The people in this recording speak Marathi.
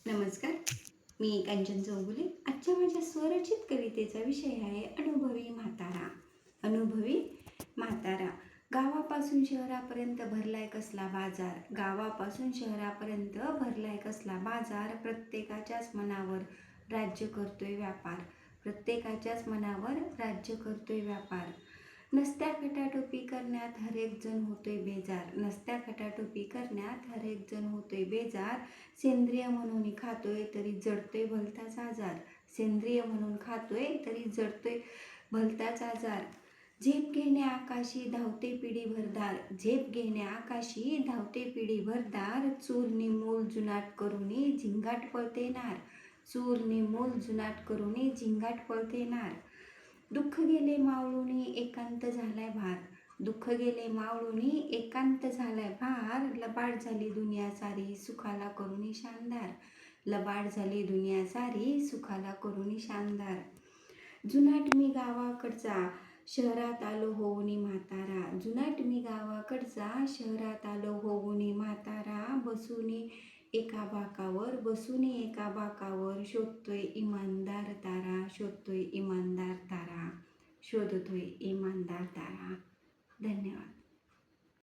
नमस्कार. मी कांचन चौगुले. आजच्या माझ्या स्वरचित कवितेचा विषय आहे अनुभवी म्हातारा. अनुभवी म्हातारा. गावापासून शहरापर्यंत भरलाय कसला बाजार, गावापासून शहरापर्यंत भरलाय कसला बाजार. प्रत्येकाच्याच मनावर राज्य करतोय व्यापार, प्रत्येकाच्याच मनावर राज्य करतोय व्यापार. नसत्या खटाटोपी करण्यात हरेक जण होतोय बेजार, नसत्या खटाटोपी करण्यात हरेक जण होतोय बेजार. सेंद्रिय म्हणून खातोय तरी जडतोय भलताच आजार, सेंद्रिय म्हणून खातोय तरी जडतोय भलताच आजार. झेप घेण्या आकाशी धावते पिढी भरदार, झेप घेण्या आकाशी धावते पिढी भरदार. चूल निमूल जुनाट करूनी झिंगाट पळतेनार, चूल निमूल जुनाट करूनी झिंगाट पळतेनार. दुःख गेले मावळूनी एकांत झालाय भार, दुःख गेले मावळूनी एकांत झालाय भार. लबाड झाली दुनिया सारी सुखाला करूनी शानदार, लबाड झाली दुनिया सारी सुखाला करूनी शानदार. जुनाट मी गावाकडचा शहरात आलो होऊनी म्हातारा, जुनाट मी गावाकडचा शहरात आलो होऊनी म्हातारा. बसूनी एका बाकावर, बसूनी एका बाकावर शोधतोय इमानदार तारा, शोधतोय इमानदार तारा, शोधतोय इमानदार तारा. धन्यवाद.